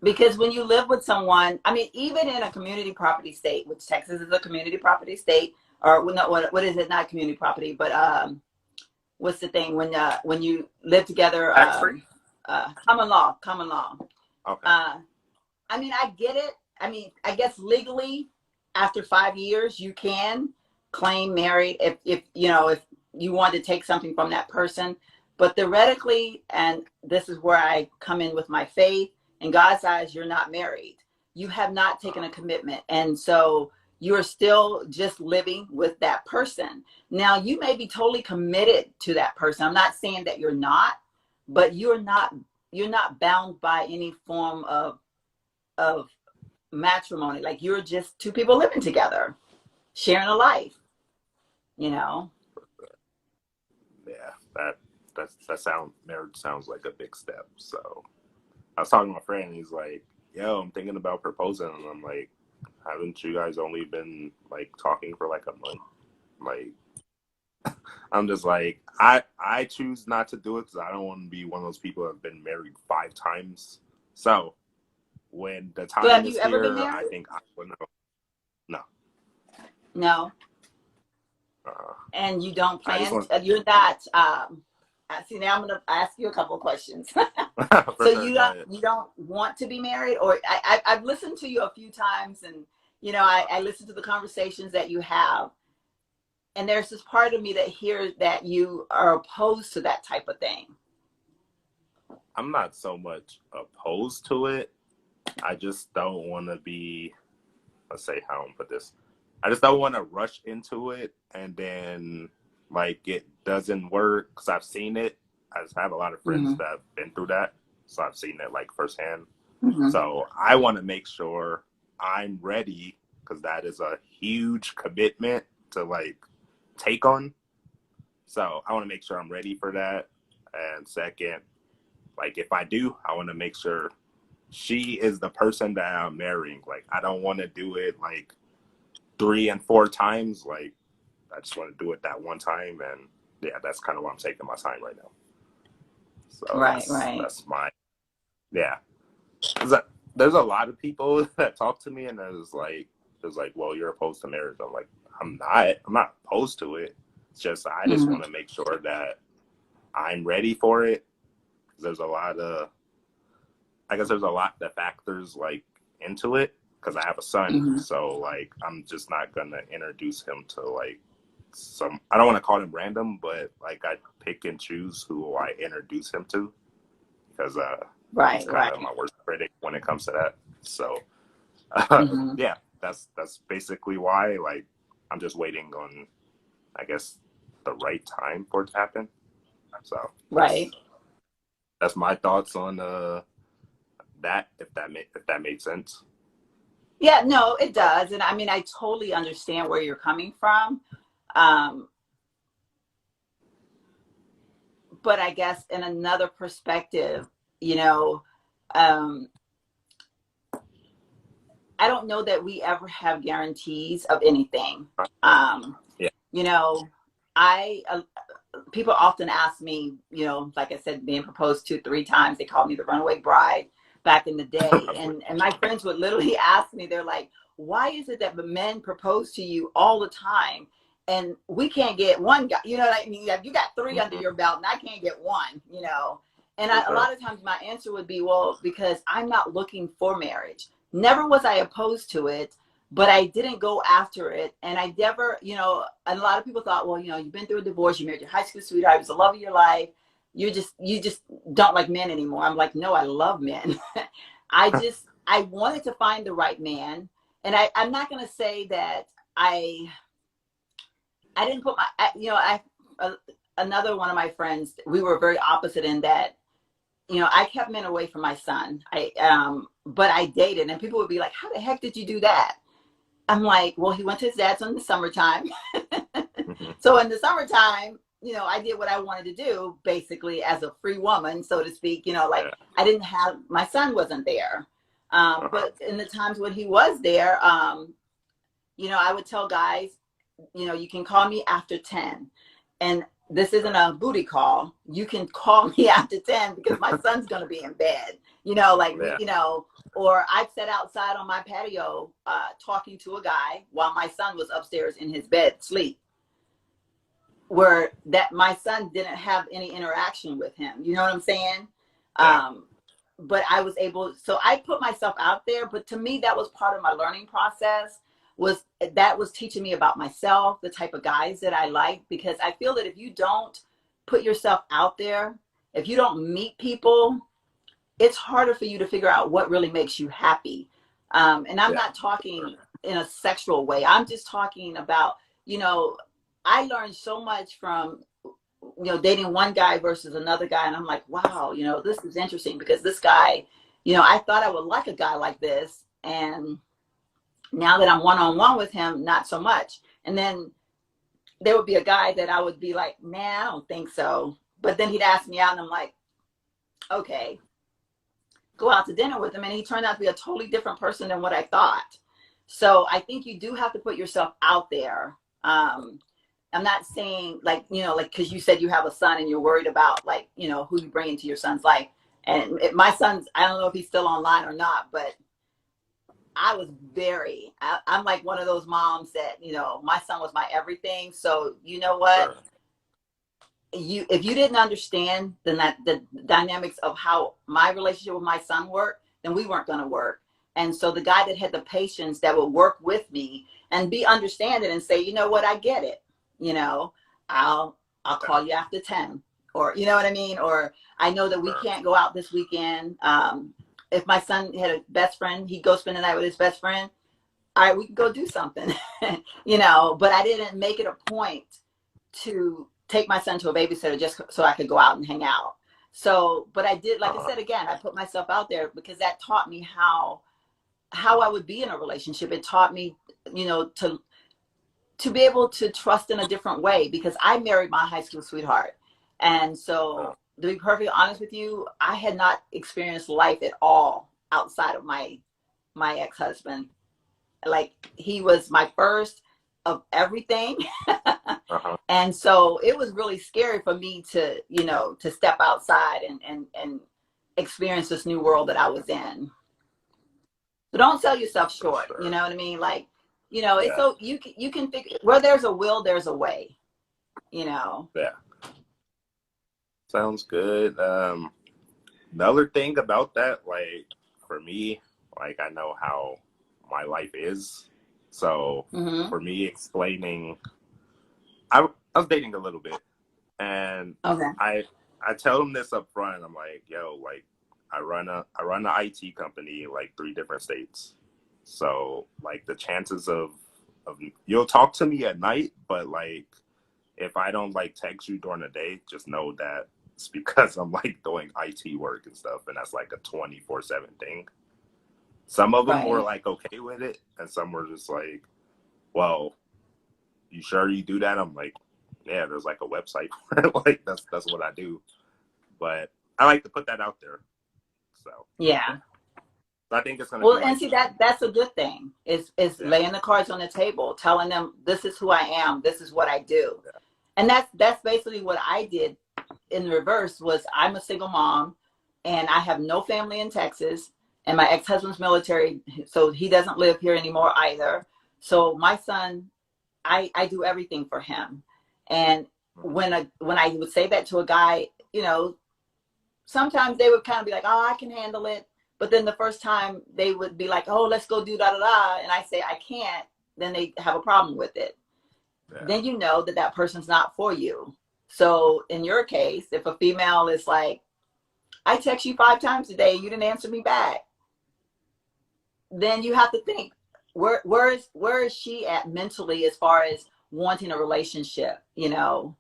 Because when you live with someone, I mean, even in a community property state, which Texas is a community property state, or what is it? Not community property, but what's the thing when you live together? Tax-free? Common law. Okay. I mean, I get it. I mean, I guess legally, after 5 years, you can claim married if you want to take something from that person. But theoretically, and this is where I come in with my faith, in God's eyes, you're not married. You have not taken a commitment. And so you're still just living with that person. Now, you may be totally committed to that person. I'm not saying that you're not, but you're not bound by any form of matrimony. Like, you're just two people living together, sharing a life, Yeah, marriage sounds like a big step. So I was talking to my friend, and he's like, yo, I'm thinking about proposing. And I'm like, haven't you guys only been like talking for like a month? Like, I'm just like, I choose not to do it because I don't want to be one of those people that have been married 5 times. So when the time have is you ever been here, married? I think I would know. No. Uh, And you don't I just plan want you're not see, now I'm going to ask you a couple of questions. for So sure. you don't want to be married? Or I've listened to you a few times, and I listen to the conversations that you have, and there's this part of me that hears that you are opposed to that type of thing. I'm not so much opposed to it. I just don't want to be, let's say how I'm put this. I just don't want to rush into it and then like it doesn't work, because I've seen it. I just have a lot of friends that have been through that. so I've seen it like firsthand. Mm-hmm. So I want to make sure I'm ready, because that is a huge commitment to like take on. So I want to make sure I'm ready for that. And second, like if I do, I want to make sure she is the person that I'm marrying. Like I don't want to do it like 3 and 4 times. Like I just want to do it that one time, and yeah, that's kind of why I'm taking my time right now. So Right, right. that's my, yeah. There's a lot of people that talk to me and there's like, well, you're opposed to marriage. I'm like, I'm not opposed to it. It's just I just Mm-hmm. want to make sure that I'm ready for it. There's a lot of, I guess there's a lot that factors like into it, because I have a son. Mm-hmm. So like I'm just not gonna introduce him to like some, I don't want to call him random, but like I pick and choose who I introduce him to, because he's Right, kind right. of my worst critic when it comes to that. So Mm-hmm. yeah, that's basically why. Like I'm just waiting on, I guess, the right time for it to happen. So Right. that's my thoughts on that, if that made sense. Yeah, no, it does. And I mean, I totally understand where you're coming from. Um, but I guess in another perspective, you know, um, I don't know that we ever have guarantees of anything. Um, Yeah. you know, I people often ask me, you know, like I said, being proposed to 3 times, they called me the runaway bride back in the day. And my friends would literally ask me, they're like, why is it that the men propose to you all the time and we can't get one guy? You know what I mean? Like, you got 3 under Mm-hmm. your belt and I can't get one, you know? And For a sure. lot of times my answer would be, well, because I'm not looking for marriage. Never was I opposed to it, but I didn't go after it. And I never, you know, and a lot of people thought, well, you know, you've been through a divorce, you married your high school sweetheart, it was the love of your life. You just don't like men anymore. I'm like, no, I love men. I wanted to find the right man. And I'm not going to say that I didn't put you know, another one of my friends, we were very opposite in that, you know, I kept men away from my son. But I dated, and people would be like, how the heck did you do that? I'm like, well, he went to his dad's in the summertime. Mm-hmm. So in the summertime, you know, I did what I wanted to do, basically as a free woman, so to speak. You know, like Yeah. I didn't have, my son wasn't there. Uh-huh. But in the times when he was there, you know, I would tell guys, you know, you can call me after 10. And this isn't a booty call. You can call me after 10 because my son's going to be in bed, you know, like Yeah. you know, or I've sat outside on my patio talking to a guy while my son was upstairs in his bed, sleep, where that my son didn't have any interaction with him. You know what I'm saying? Yeah. But I was able, so I put myself out there, but to me, that was part of my learning process, was teaching me about myself, the type of guys that I like, because I feel that if you don't put yourself out there, if you don't meet people, it's harder for you to figure out what really makes you happy. And I'm Yeah. not talking in a sexual way. I'm just talking about, you know, I learned so much from, you know, dating one guy versus another guy. And I'm like, wow, you know, this is interesting because this guy, you know, I thought I would like a guy like this. And now that I'm one-on-one with him, not so much. And then there would be a guy that I would be like, man, I don't think so. But then he'd ask me out and I'm like, okay, go out to dinner with him. And he turned out to be a totally different person than what I thought. So I think you do have to put yourself out there. I'm not saying like, you know, like, cause you said you have a son and you're worried about like, you know, who you bring into your son's life. And my son's, I don't know if he's still online or not, but I was I'm like one of those moms that, you know, my son was my everything. So you know what? Sure. If you didn't understand the dynamics of how my relationship with my son worked, then we weren't going to work. And so the guy that had the patience that would work with me and be understanding and say, you know what, I get it. You know, I'll Yeah. call you after 10, or you know what I mean? Or I know that we Sure. can't go out this weekend. If my son had a best friend, he'd go spend the night with his best friend. All right, we can go do something, you know, but I didn't make it a point to take my son to a babysitter just so I could go out and hang out. So, but I did, like I Uh-huh. said, again, I put myself out there because that taught me how I would be in a relationship. It taught me, you know, to be able to trust in a different way, because I married my high school sweetheart. And Uh, so, to be perfectly honest with you, I had not experienced life at all outside of my ex-husband. Like, he was my first of everything. uh-huh. And so it was really scary for me to, you know, to step outside and experience this new world that I was in. So don't sell yourself For short. You sure. know what I mean? Like, you know, it's Yeah. so you can figure where there's a will, there's a way. You know. Yeah. Sounds good. Another thing about that, like for me, like I know how my life is. So Mm-hmm. for me explaining, I was dating a little bit, and Okay. I I tell them this up front. I'm like, yo, like I run an IT company in like 3 different states. So like the chances of you'll talk to me at night, but like if I don't like text you during the day, just know that it's because I'm like doing IT work and stuff, and that's like a 24/7 thing. Some of them were Right. like okay with it, and some were just like, well, you sure you do that? I'm like, yeah, there's like a website for it. Like that's what I do. But I like to put that out there. So Yeah. I think it's gonna be Well, and like see, that's a good thing. Is yeah, laying the cards on the table, telling them this is who I am, this is what I do. yeah. And that's basically what I did in reverse. Was I'm a single mom and I have no family in Texas, and my ex-husband's military, so he doesn't live here anymore either. So my son, I do everything for him. And Mhm. when I would say that to a guy, you know, sometimes they would kind of be like, oh, I can handle it. But then the first time they would be like, oh, let's go do da da da. And I say, I can't. Then they have a problem with it. Yeah. Then you know that that person's not for you. So in your case, if a female is like, I text you 5 times today, you didn't answer me back, then you have to think, where is she at mentally as far as wanting a relationship, you know?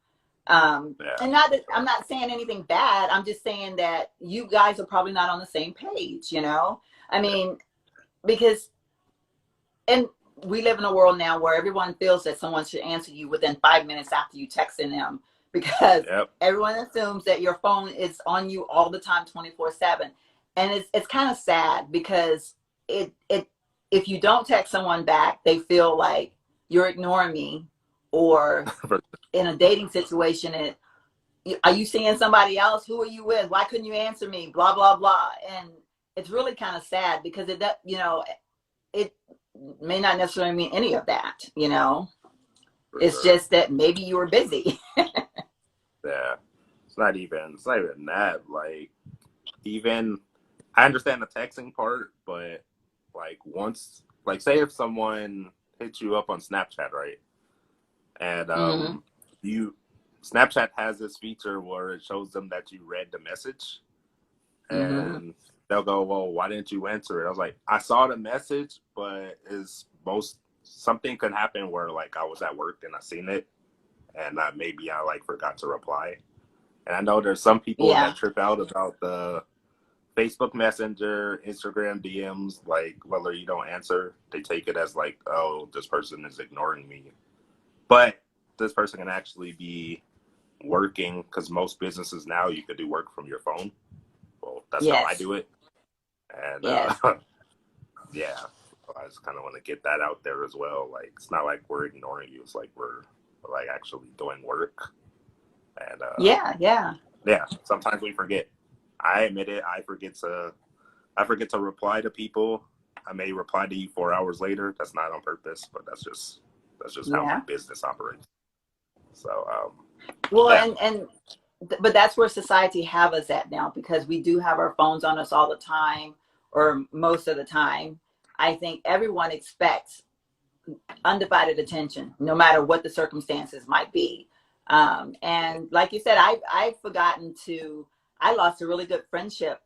Yeah. And not that I'm not saying anything bad. I'm just saying that you guys are probably not on the same page, you know? I Yeah. mean, because, and we live in a world now where everyone feels that someone should answer you within 5 minutes after you texting them, because Yep. everyone assumes that your phone is on you all the time, 24/7. And it's kind of sad because it if you don't text someone back, they feel like you're ignoring me, or in a dating situation, are you seeing somebody else? Who are you with? Why couldn't you answer me? Blah blah blah. And it's really kind of sad because you know, it may not necessarily mean any of that. You know, For it's sure. just that maybe you were busy. Yeah. It's not even that. Like even I understand the texting part, but like once like say if someone hits you up on Snapchat, right? And Mm-hmm. you Snapchat has this feature where it shows them that you read the message, Mm-hmm. and they'll go, well, why didn't you answer it? I was like, I saw the message, but is most something could happen where like I was at work and I seen it, and maybe I like forgot to reply. And I know there's some people Yeah. that trip out about the Facebook Messenger, Instagram DMs, like whether you don't answer, they take it as like, oh, this person is ignoring me. But this person can actually be working because most businesses now you could do work from your phone. Well, that's how I Yes. do it. And Yes. yeah, I just kind of want to get that out there as well. Like, it's not like we're ignoring you. It's like we're like actually doing work. And Yeah. Yeah. yeah, sometimes we forget. I admit it. I forget to reply to people. I may reply to you 4 hours later. That's not on purpose, but that's just how my Yeah. business operates. So Well, yeah, and but that's where society have us at now, because we do have our phones on us all the time, or most of the time. I think everyone expects undivided attention, no matter what the circumstances might be. And like you said, I've forgotten to. I lost a really good friendship,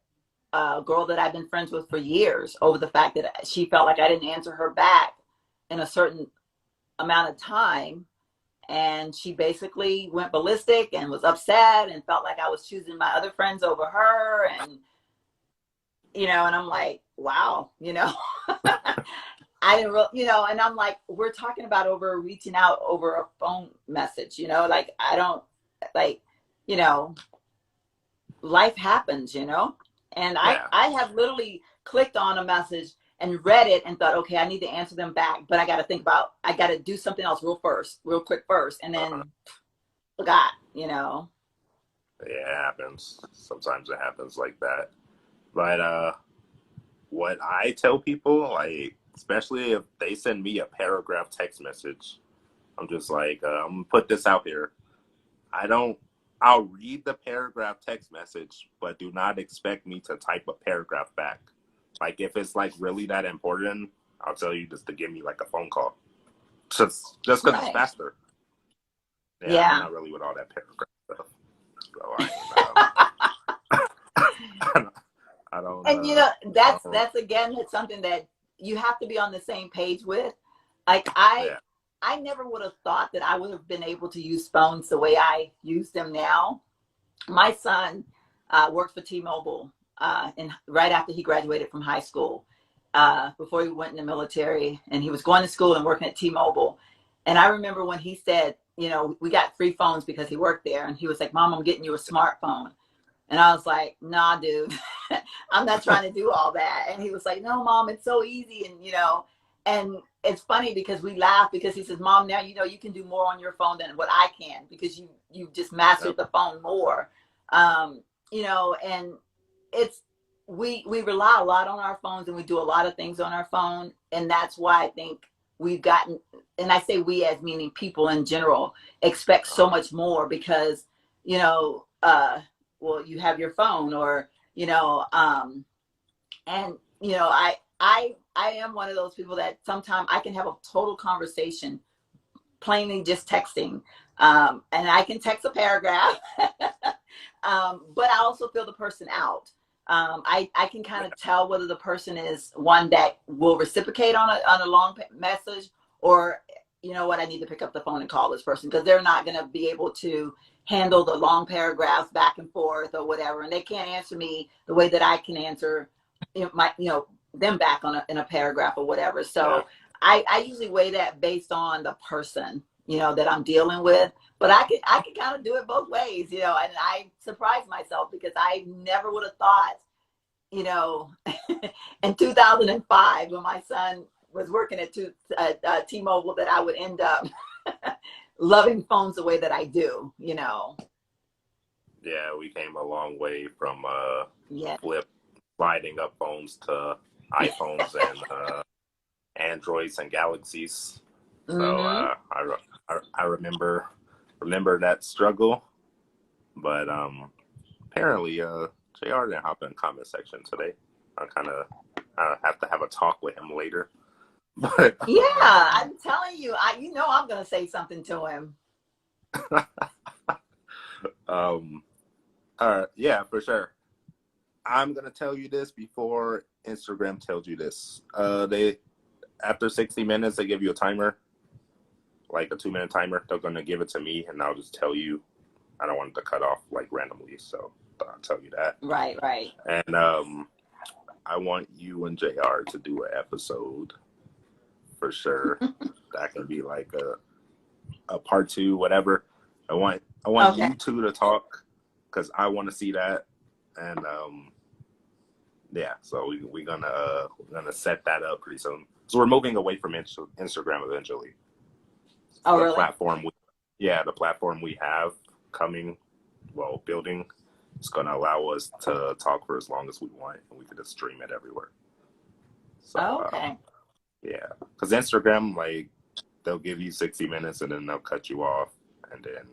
a girl that I've been friends with for years, over the fact that she felt like I didn't answer her back in a certain amount of time, and she basically went ballistic and was upset and felt like I was choosing my other friends over her. And, and I'm like, wow, I didn't really, and I'm like, we're talking about reaching out over a phone message, like I don't like, you know, life happens, and Yeah. I have literally clicked on a message and read it and thought, okay, I need to answer them back, but I got to do something else real quick first, and Uh-huh. then forgot, Yeah, it happens. Sometimes it happens like that. But what I tell people, like, especially if they send me a paragraph text message, I'm just like, I'm gonna put this out here. I'll read the paragraph text message, but do not expect me to type a paragraph back. Like, if it's like really that important, I'll tell you just to give me like a phone call. Just because it's right, faster. Yeah, I'm yeah. not really with all that paragraph stuff. So I don't, And I don't, that's again, it's something that you have to be on the same page with. Like I never would have thought that I would have been able to use phones the way I use them now. My son worked for T-Mobile, and right after he graduated from high school, before he went in the military, and he was going to school and working at T-Mobile. And I remember when he said, we got free phones because he worked there, and he was like, "Mom, I'm getting you a smartphone." And I was like, "Nah, dude, I'm not trying to do all that." And he was like, "No, Mom, it's so easy." And it's funny because we laugh because he says, "Mom, now you can do more on your phone than what I can because you just yep, mastered the phone more." And it's we rely a lot on our phones, and we do a lot of things on our phone, and that's why I think we've gotten, and I say we as meaning people in general, expect so much more because you know well, you have your phone, or and I am one of those people that sometimes I can have a total conversation plainly just texting, and I can text a paragraph, but I also feel the person out. I can kind of tell whether the person is one that will reciprocate on a long message, or what, I need to pick up the phone and call this person because they're not going to be able to handle the long paragraphs back and forth or whatever, and they can't answer me the way that I can answer them back in a paragraph or whatever. yeah, So I usually weigh that based on the person that I'm dealing with. But I can kind of do it both ways, and I surprise myself because I never would have thought, in 2005 when my son was working at T-Mobile, that I would end up loving phones the way that I do. yeah. We came a long way from Yeah. flip sliding up phones to iPhones and Androids and Galaxies. So Mm-hmm. I remember that struggle, but apparently JR didn't hop in the comment section today. I have to have a talk with him later. But Yeah, I'm telling you, I'm gonna say something to him. um, yeah, for sure. I'm gonna tell you this before Instagram tells you this. They After 60 minutes, they give you a timer, like a 2-minute timer. They're gonna give it to me, and I'll just tell you. I don't want it to cut off like randomly, so I'll tell you that. Right, right. And I want you and JR to do an episode for sure. That can be like a part 2, whatever. I want Okay. you two to talk because I want to see that, and yeah. So we're gonna set that up pretty soon. So we're moving away from Instagram eventually. Oh, The really? platform, the platform we have coming, building, is gonna allow us to talk for as long as we want, and we can just stream it everywhere. So Okay. yeah, because Instagram, like, they'll give you 60 minutes and then they'll cut you off, and then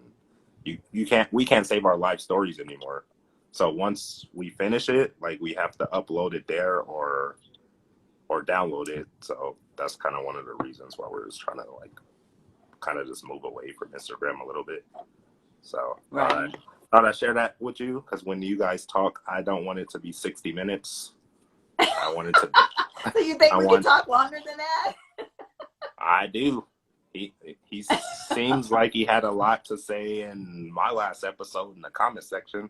we can't save our live stories anymore. So once we finish it, like, we have to upload it there or download it. So that's kind of one of the reasons why we're just trying to, like, kind of just move away from Instagram a little bit. So Right. thought I'd share that with you because when you guys talk, I don't want it to be 60 minutes. I want it to. So you think I we can want. talk longer than that? I do. he seems like he had a lot to say in my last episode in the comment section.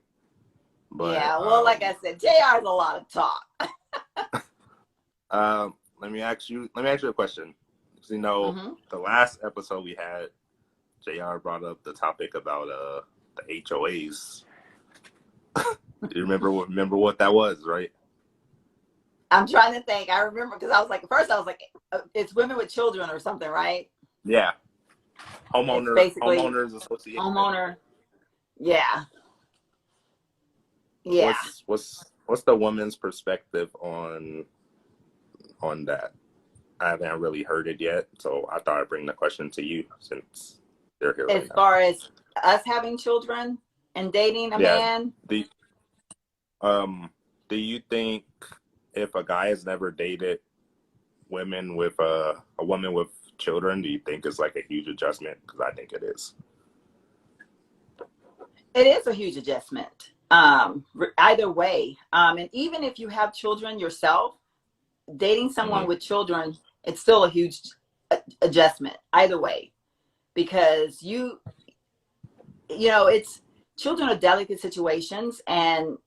But Yeah, well, like I said, JR's a lot of talk. let me ask you a question. You know, the last episode we had, JR brought up the topic about the HOAs. Do you remember what that was, right? I'm trying to think. I remember because I was like, at first I was like, it's women with children or something, right? Yeah. It's basically Homeowners Association. homeowner. Yeah. Yeah. What's the woman's perspective on that? I haven't really heard it yet, so I thought I'd bring the question to you since they're here right now. As far as us having children and dating a man. Do you think if a guy has never dated women with a woman with children, do you think it's like a huge adjustment? Because I think it is. It is a huge adjustment. Either way. And even if you have children yourself, dating someone with children, it's still a huge adjustment either way, because you know, it's children are delicate situations, and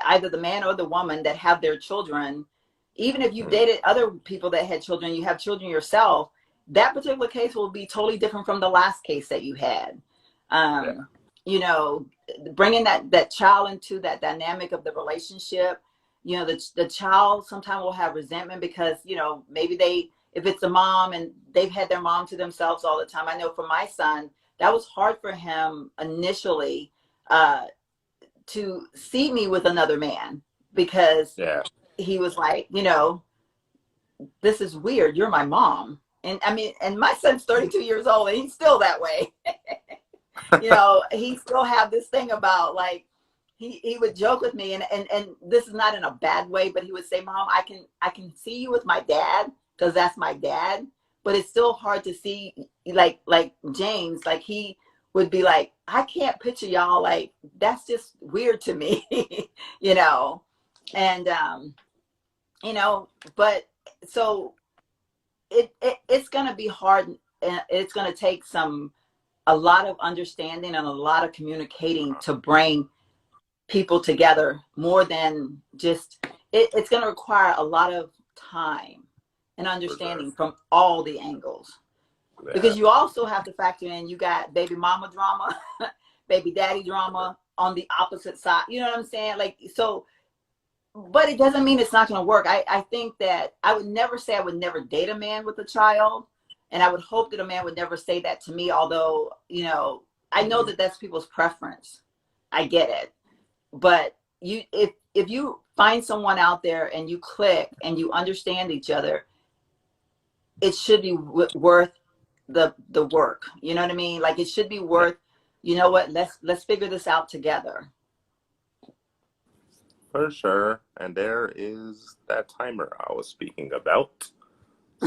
either the man or the woman that have their children, even if you've dated other people that had children, you have children yourself, that particular case will be totally different from the last case that you had. You know, bringing that child into that dynamic of the relationship, you know, the child sometimes will have resentment because, you know, maybe if it's a mom and they've had their mom to themselves all the time. I know for my son, that was hard for him initially to see me with another man, because he was like, you know, this is weird. You're my mom. And I mean, and my son's 32 years old and he's still that way. You know, he still have this thing about, like, he would joke with me, and this is not in a bad way, but he would say, Mom, I can see you with my dad because that's my dad, but it's still hard to see, like James, like he would be like, I can't picture y'all, like that's just weird to me. You know, and you know, but so it's gonna be hard, and it's gonna take a lot of understanding and a lot of communicating to bring people together, more than just it's going to require a lot of time and understanding from all the angles, because you also have to factor in, you got baby mama drama, baby daddy drama on the opposite side, you know what I'm saying? Like, so, but it doesn't mean it's not going to work. I think that I would never say I would never date a man with a child, and I would hope that a man would never say that to me, although, you know, I know that that's people's preference. I get it. But if you find someone out there and you click and you understand each other, it should be worth the work. You know what I mean? Like, it should be worth, you know what, let's figure this out together. For sure. And there is that timer I was speaking about.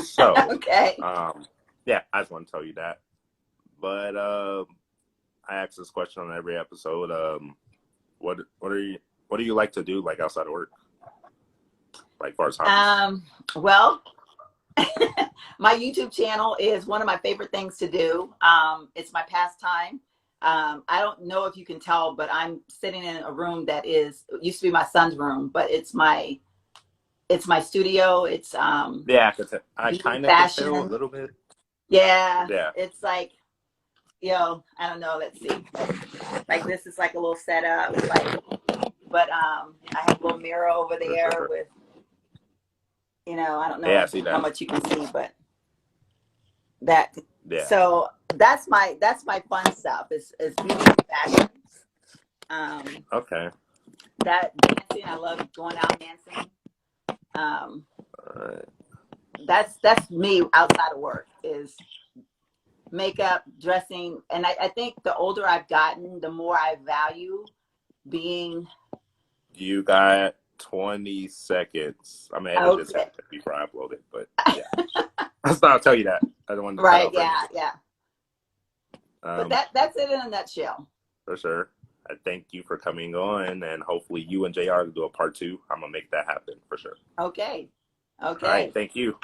So, okay. Yeah, I just want to tell you that. But I ask this question on every episode. What do you like to do, like, outside of work? Like, far as hobbies? Well, my YouTube channel is one of my favorite things to do. It's my pastime. I don't know if you can tell, but I'm sitting in a room that used to be my son's room, but it's my studio. It's yeah, I kind of can tell a little bit. Yeah. It's like, I don't know. Let's see. Like, this is like a little setup. Like, but I have a little mirror over there with, I don't know how much you can see, but that. Yeah. So that's my fun stuff. Is beauty and fashion. Okay. That dancing, I love going out dancing. All right. That's me outside of work, is makeup, dressing, and I think the older I've gotten, the more I value being. You got 20 seconds. I'm gonna edit this before I upload it, but yeah. I'll tell you that. I don't want to. Right? Yeah. But that's it in a nutshell. For sure. I thank you for coming on, and hopefully you and JR will do a part 2. I'm gonna make that happen for sure. Okay. All right. Thank you.